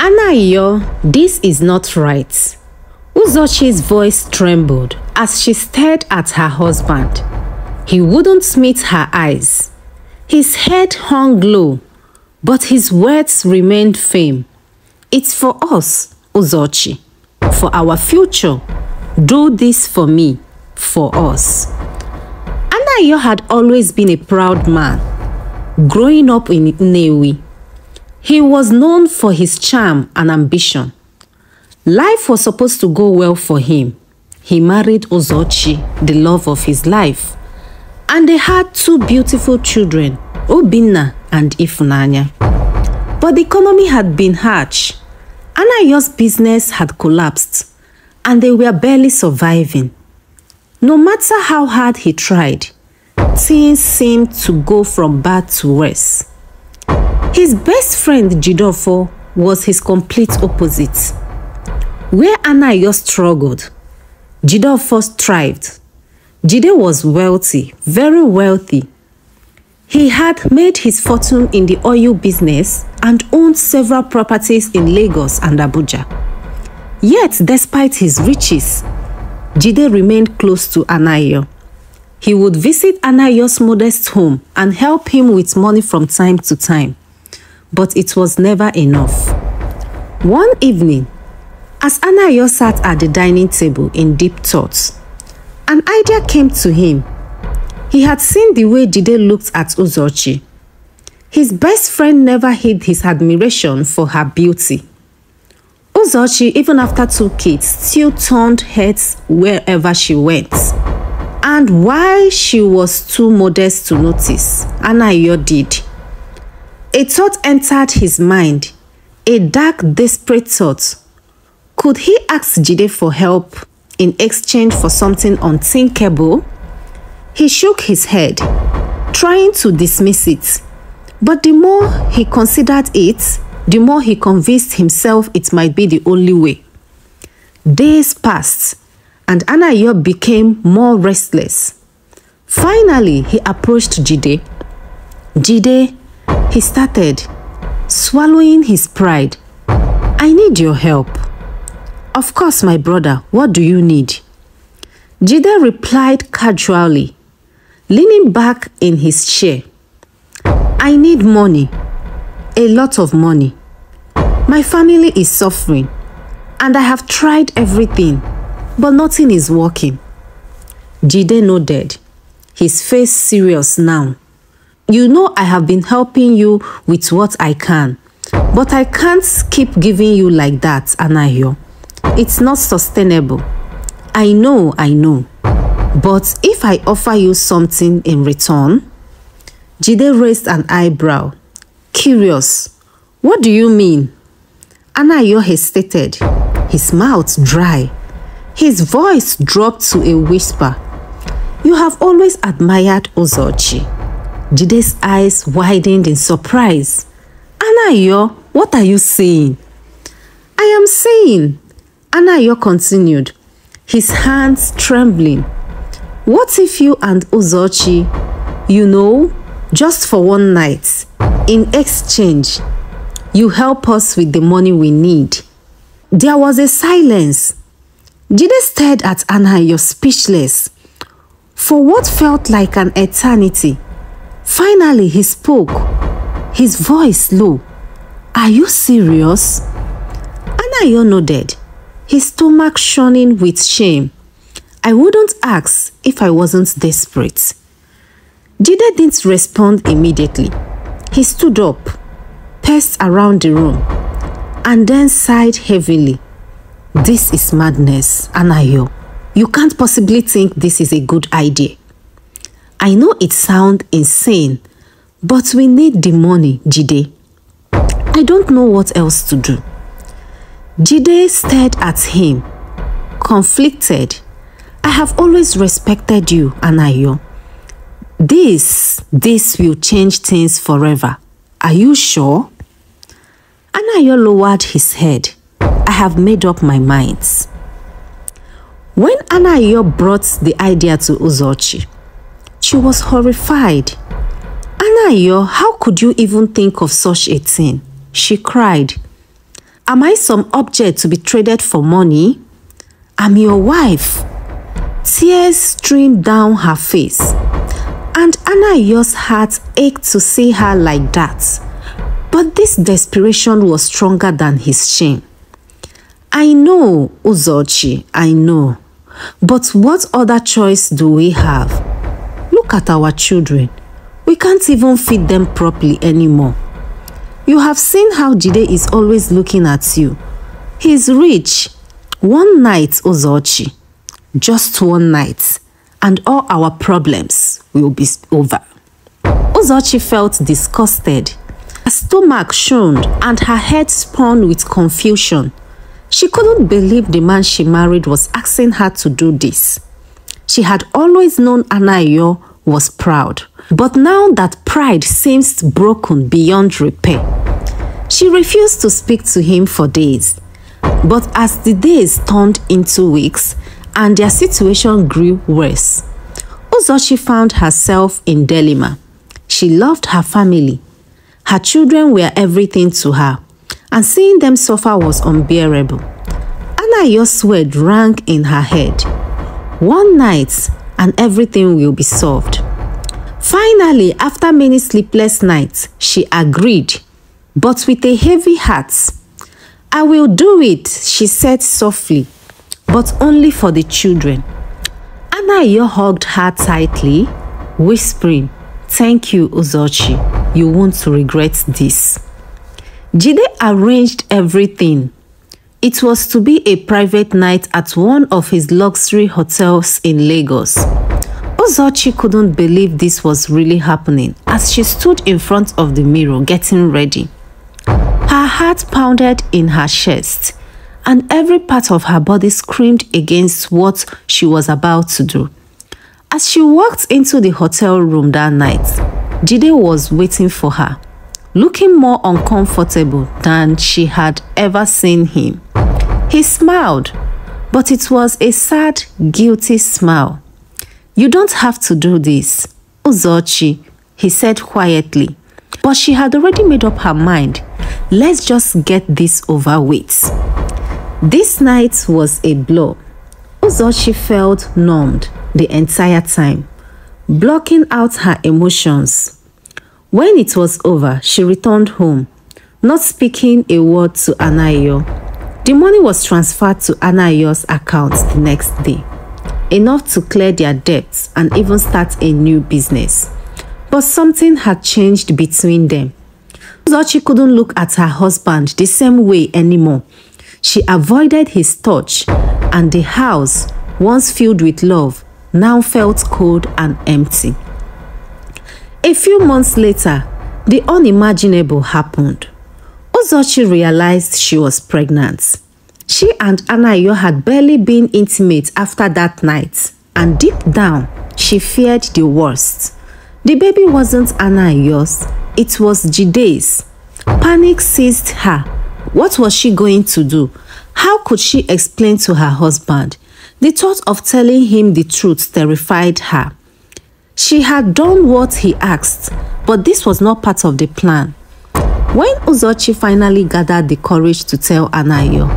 Anayo, this is not right. Uzochi's voice trembled as she stared at her husband. He wouldn't meet her eyes. His head hung low, but his words remained firm. It's for us, Uzochi, for our future. Do this for me, for us. Anayo had always been a proud man. Growing up in Nnewi, he was known for his charm and ambition. Life was supposed to go well for him. He married Uzochi, the love of his life, and they had 2 beautiful children, Obinna and Ifunanya. But the economy had been harsh. Anayo's business had collapsed, and they were barely surviving. No matter how hard he tried, things seemed to go from bad to worse. His best friend Jidofo was his complete opposite. Where Anayo struggled, Jidofo thrived. Jide was wealthy, very wealthy. He had made his fortune in the oil business and owned several properties in Lagos and Abuja. Yet, despite his riches, Jide remained close to Anayo. He would visit Anayo's modest home and help him with money from time to time. But it was never enough. One evening, as Anayo sat at the dining table in deep thoughts, an idea came to him. He had seen the way Jide looked at Uzochi. His best friend never hid his admiration for her beauty. Uzochi, even after 2 kids, still turned heads wherever she went. And while she was too modest to notice, Anayo did. A thought entered his mind, a dark, desperate thought. Could he ask Jide for help in exchange for something unthinkable? He shook his head, trying to dismiss it. But the more he considered it, the more he convinced himself it might be the only way. Days passed, and Anayo became more restless. Finally, he approached Jide. Jide, he started, swallowing his pride. I need your help. Of course, my brother, what do you need? Jide replied casually, leaning back in his chair. I need money, a lot of money. My family is suffering, and I have tried everything, but nothing is working. Jide nodded, his face serious now. You know I have been helping you with what I can, but I can't keep giving you like that, Anayo. It's not sustainable. I know. But if I offer you something in return? Jide raised an eyebrow. Curious. What do you mean? Anayo hesitated, his mouth dry. His voice dropped to a whisper. You have always admired Uzochi. Jide's eyes widened in surprise. Anayo, what are you saying? I am saying, Anayo continued, his hands trembling. What if you and Uzochi, just for one night, in exchange, you help us with the money we need? There was a silence. Jide stared at Anayo, speechless. For what felt like an eternity, finally he spoke, his voice low. Are you serious? Anayo nodded, his stomach churning with shame. I wouldn't ask if I wasn't desperate. Jide didn't respond immediately. He stood up, paced around the room, and then sighed heavily. This is madness, Anayo. You can't possibly think this is a good idea. I know it sounds insane, but we need the money, Jide. I don't know what else to do. Jide stared at him, conflicted. I have always respected you, Anayo. This will change things forever. Are you sure? Anayo lowered his head. I have made up my mind. When Anayo brought the idea to Uzochi, she was horrified. Anayo, how could you even think of such a thing? She cried. Am I some object to be traded for money? I'm your wife. Tears streamed down her face, and Anayo's heart ached to see her like that. But this desperation was stronger than his shame. I know, Uzochi, I know. But what other choice do we have? Look at our children. We can't even feed them properly anymore. You have seen how Jide is always looking at you. He's rich. One night, Uzochi. Just one night. And all our problems will be over. Uzochi felt disgusted. Her stomach shone and her head spun with confusion. She couldn't believe the man she married was asking her to do this. She had always known Anayo was proud, but now that pride seems broken beyond repair. She refused to speak to him for days. But as the days turned into weeks and their situation grew worse, Uzochi found herself in dilemma. She loved her family. Her children were everything to her, and seeing them suffer was unbearable. Anayo's word rang in her head. One night, and everything will be solved. Finally, after many sleepless nights, she agreed, but with a heavy heart. I will do it, she said softly, but only for the children. Anayo hugged her tightly, whispering, "Thank you, Uzochi. You won't regret this." Jide arranged everything. It was to be a private night at one of his luxury hotels in Lagos. Uzochi couldn't believe this was really happening as she stood in front of the mirror getting ready. Her heart pounded in her chest, and every part of her body screamed against what she was about to do. As she walked into the hotel room that night, Jide was waiting for her, looking more uncomfortable than she had ever seen him. He smiled, but it was a sad, guilty smile. "You don't have to do this, Uzochi," he said quietly. But she had already made up her mind. Let's just get this over with. This night was a blow. Uzochi felt numbed the entire time, blocking out her emotions. When it was over, she returned home, not speaking a word to Anayo. The money was transferred to Anayo's account the next day, enough to clear their debts and even start a new business. But something had changed between them. Uzochi couldn't look at her husband the same way anymore. She avoided his touch, and the house, once filled with love, now felt cold and empty. A few months later, the unimaginable happened. Uzochi realized she was pregnant. She and Anayo had barely been intimate after that night, and deep down, she feared the worst. The baby wasn't Anayo's, it was Jide's. Panic seized her. What was she going to do? How could she explain to her husband? The thought of telling him the truth terrified her. She had done what he asked, but this was not part of the plan. When Uzochi finally gathered the courage to tell Anayo,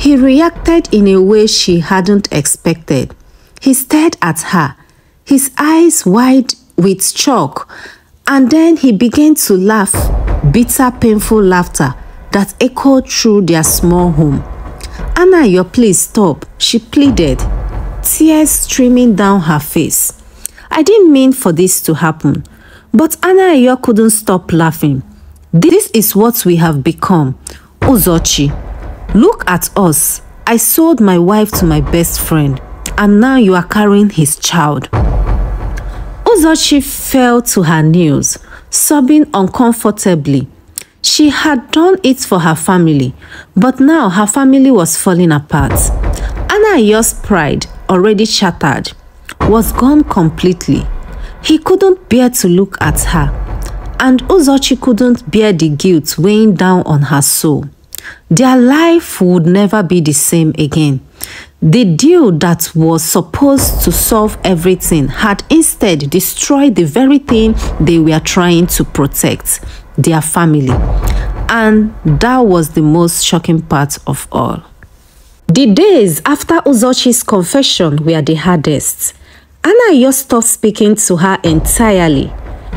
he reacted in a way she hadn't expected. He stared at her, his eyes wide with shock, and then he began to laugh, bitter, painful laughter that echoed through their small home. "Anayo, please stop," she pleaded, tears streaming down her face. "I didn't mean for this to happen." But Anayo couldn't stop laughing. "This is what we have become, Uzochi. Look at us. I sold my wife to my best friend, and now you are carrying his child." Uzochi fell to her knees, sobbing uncomfortably. She had done it for her family, but now her family was falling apart. Anayo's pride, already shattered, was gone completely. He couldn't bear to look at her, and Uzochi couldn't bear the guilt weighing down on her soul. Their life would never be the same again. The deal that was supposed to solve everything had instead destroyed the very thing they were trying to protect, their family. And that was the most shocking part of all. The days after Uzochi's confession were the hardest. Anayo stopped speaking to her entirely.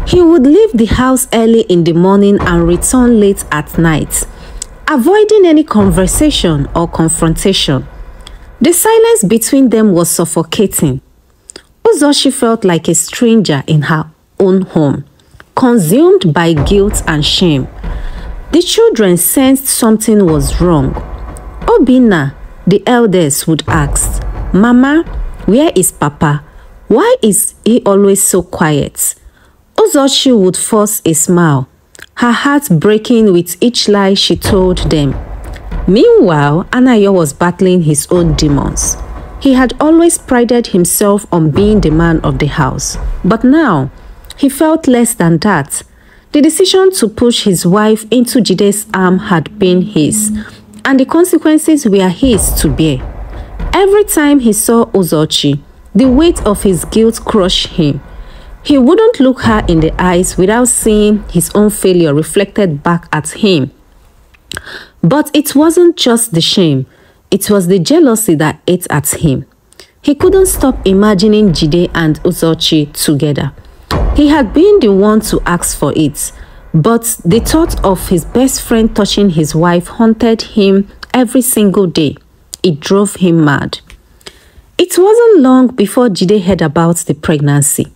He would leave the house early in the morning and return late at night, avoiding any conversation or confrontation. The silence between them was suffocating. Uzochi felt like a stranger in her own home, consumed by guilt and shame. The children sensed something was wrong. Obinna, the eldest, would ask, "Mama, where is Papa? Why is he always so quiet?" Uzochi would force a smile, her heart breaking with each lie she told them. Meanwhile, Anayo was battling his own demons. He had always prided himself on being the man of the house, but now he felt less than that. The decision to push his wife into Jide's arm had been his, and the consequences were his to bear. Every time he saw Uzochi, the weight of his guilt crushed him. He wouldn't look her in the eyes without seeing his own failure reflected back at him. But it wasn't just the shame, it was the jealousy that ate at him. He couldn't stop imagining Jide and Uzochi together. He had been the one to ask for it, but the thought of his best friend touching his wife haunted him every single day. It drove him mad. It wasn't long before Jide heard about the pregnancy.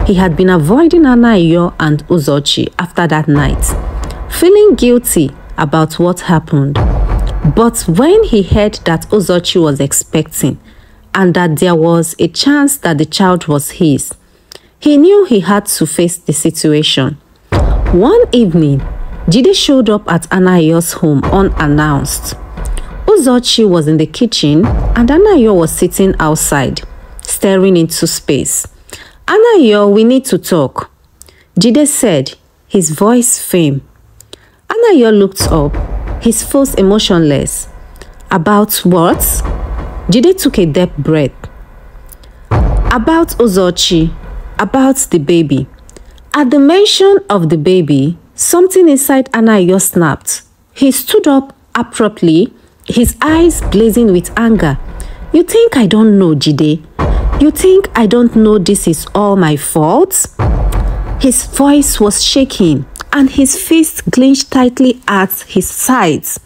He had been avoiding Anayo and Uzochi after that night, feeling guilty about what happened. But when he heard that Uzochi was expecting and that there was a chance that the child was his, he knew he had to face the situation. One evening, Jide showed up at Anayo's home unannounced. Uzochi was in the kitchen and Anayo was sitting outside, staring into space. "Anayo, we need to talk," Jide said, his voice firm. Anayo looked up, his face emotionless. "About what?" Jide took a deep breath. "About Uzochi, about the baby." At the mention of the baby, something inside Anayo snapped. He stood up abruptly, his eyes blazing with anger. "You think I don't know, Jide? You think I don't know this is all my fault?" His voice was shaking and his fist clenched tightly at his sides.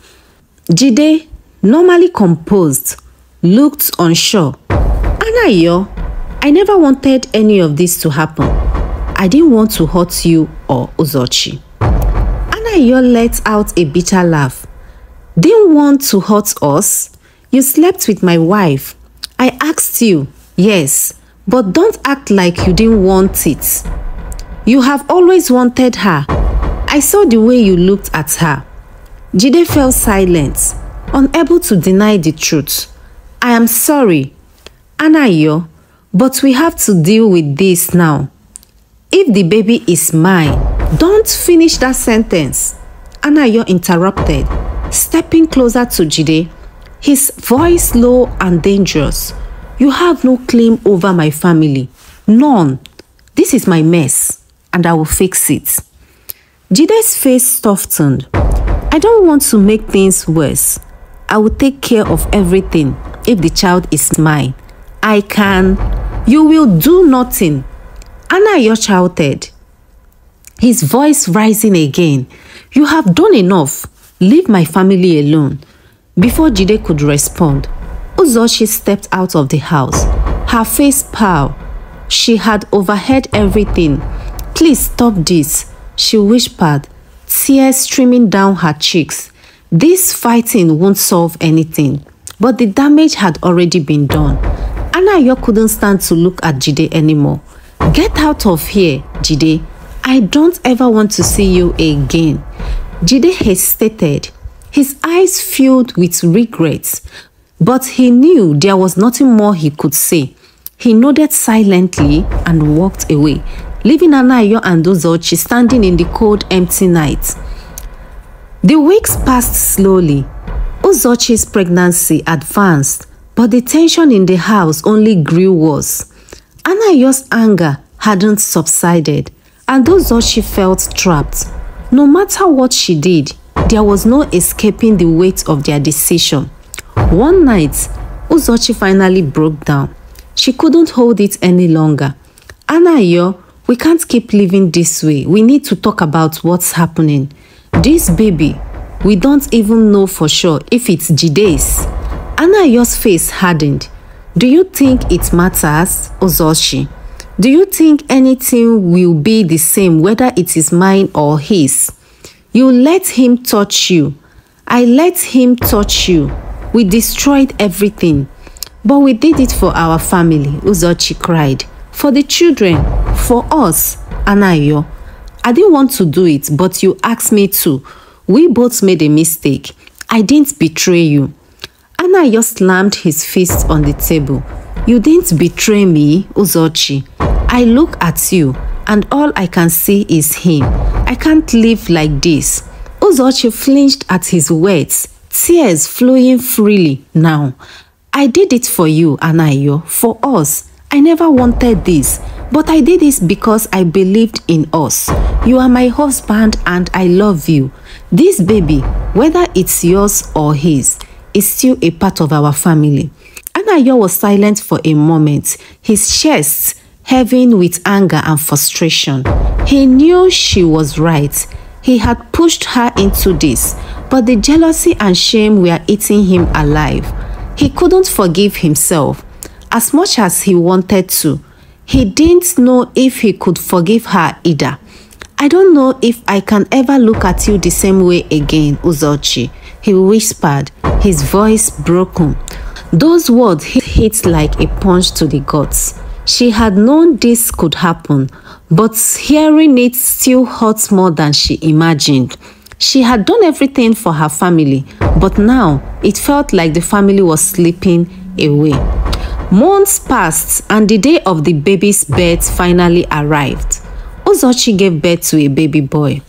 Jide, normally composed, looked unsure. "Anayo, I never wanted any of this to happen. I didn't want to hurt you or Uzochi." Anayo let out a bitter laugh. "Didn't want to hurt us? You slept with my wife. I asked you. Yes, but don't act like you didn't want it. You have always wanted her. I saw the way you looked at her." Jide fell silent, unable to deny the truth. "I am sorry, Anayo, but we have to deal with this now. If the baby is mine..." "Don't finish that sentence," Anayo interrupted, stepping closer to Jide, his voice low and dangerous. "You have no claim over my family. None. This is my mess, and I will fix it." Jide's face softened. "I don't want to make things worse. I will take care of everything if the child is mine. I can..." "You will do nothing," Anayo shouted, his voice rising again. "You have done enough. Leave my family alone." Before Jide could respond, Uzochi stepped out of the house, her face pale. She had overheard everything. "Please stop this," she whispered, tears streaming down her cheeks. "This fighting won't solve anything." But the damage had already been done. Anayo couldn't stand to look at Jide anymore. "Get out of here, Jide. I don't ever want to see you again." Jide hesitated, his eyes filled with regret. But he knew there was nothing more he could say. He nodded silently and walked away, leaving Anayo and Uzochi standing in the cold, empty night. The weeks passed slowly. Uzochi's pregnancy advanced, but the tension in the house only grew worse. Anayo's anger hadn't subsided, and Uzochi felt trapped. No matter what she did, There was no escaping the weight of their decision. One night, Uzochi finally broke down. She couldn't hold it any longer. "Anayo, we can't keep living this way. We need to talk about what's happening. This baby, we don't even know for sure if it's Jide's." Anayo's face hardened. "Do you think it matters, Uzochi? Do you think anything will be the same whether it is mine or his? You let him touch you. I let him touch you. We destroyed everything. But we did it for our family," Uzochi cried. "For the children, for us, Anayo. I didn't want to do it, but you asked me to. We both made a mistake. I didn't betray you." Anayo slammed his fist on the table. "You didn't betray me, Uzochi. I look at you, and all I can see is him. I can't live like this." Uzochi flinched at his words, tears flowing freely now. "I did it for you, Anayo, for us. I never wanted this, but I did this because I believed in us. You are my husband and I love you. This baby, whether it's yours or his, is still a part of our family." Anayo was silent for a moment, his chest heavy with anger and frustration. He knew she was right. He had pushed her into this, but the jealousy and shame were eating him alive. He couldn't forgive himself. As much as he wanted to, he didn't know if he could forgive her either. "I don't know if I can ever look at you the same way again, Uzochi," he whispered, his voice broken. Those words hit like a punch to the guts. She had known this could happen, but hearing it still hurt more than she imagined. She had done everything for her family, but now it felt like the family was slipping away. Months passed and the day of the baby's birth finally arrived. Uzochi gave birth to a baby boy.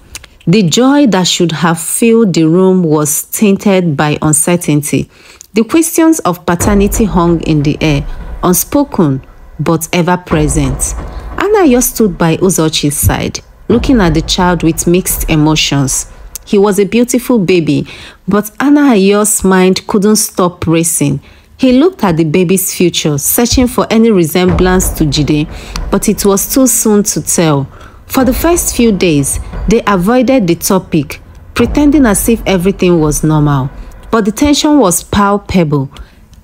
The joy that should have filled the room was tainted by uncertainty. The questions of paternity hung in the air, unspoken but ever present. Anayo stood by Uzochi's side, looking at the child with mixed emotions. He was a beautiful baby, but Anayo's mind couldn't stop racing. He looked at the baby's future, searching for any resemblance to Jide, but it was too soon to tell. For the first few days, they avoided the topic, pretending as if everything was normal. But the tension was palpable.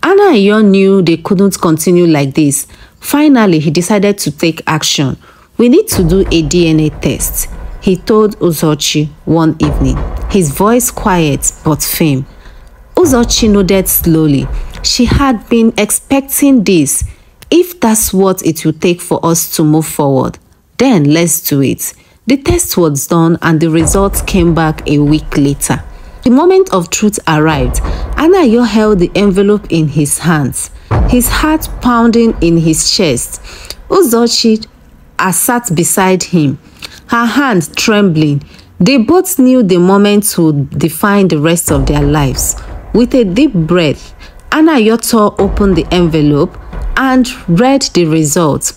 Anayo knew they couldn't continue like this. Finally, he decided to take action. "We need to do a DNA test," he told Uzochi one evening, his voice quiet but firm. Uzochi nodded slowly. She had been expecting this. "If that's what it will take for us to move forward, then let's do it." The test was done and the results came back a week later. The moment of truth arrived. Anayo held the envelope in his hands, his heart pounding in his chest. Uzochi sat beside him, her hand trembling. They both knew the moment would define the rest of their lives. With a deep breath, Anayo tore open the envelope and read the result.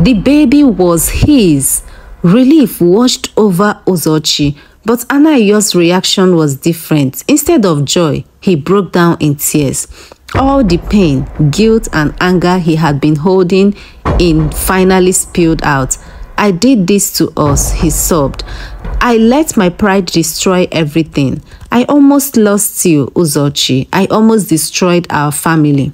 The baby was his. Relief washed over Uzochi, but Anayo's reaction was different. Instead of joy, he broke down in tears. All the pain, guilt, and anger he had been holding in finally spilled out. "I did this to us," he sobbed. "I let my pride destroy everything. I almost lost you, Uzochi. I almost destroyed our family."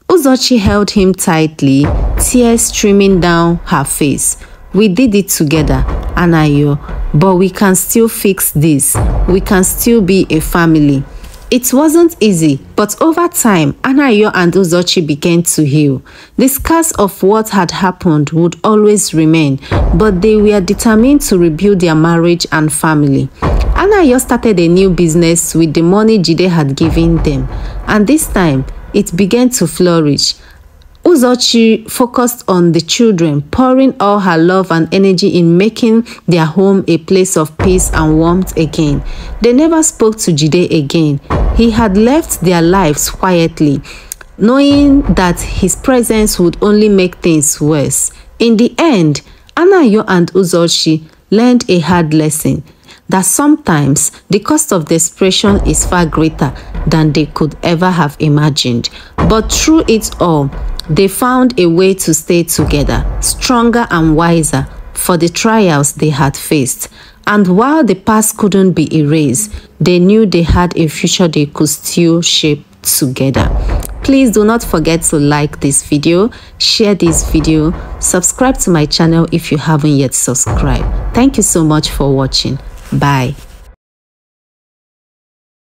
Uzochi held him tightly, tears streaming down her face. "We did it together, Anayo, but we can still fix this. We can still be a family." It wasn't easy, but over time, Anayo and Uzochi began to heal. The scars of what had happened would always remain, but they were determined to rebuild their marriage and family. Anayo started a new business with the money Jide had given them, and this time, it began to flourish. Uzochi focused on the children, pouring all her love and energy in making their home a place of peace and warmth again. They never spoke to Jide again. He had left their lives quietly, knowing that his presence would only make things worse. In the end, Anayo and Uzochi learned a hard lesson, that sometimes the cost of desperation is far greater than they could ever have imagined. But through it all, they found a way to stay together, stronger and wiser for the trials they had faced. And while the past couldn't be erased, they knew they had a future they could still shape together. Please do not forget to like this video, share this video, subscribe to my channel if you haven't yet subscribed. Thank you so much for watching. Bye.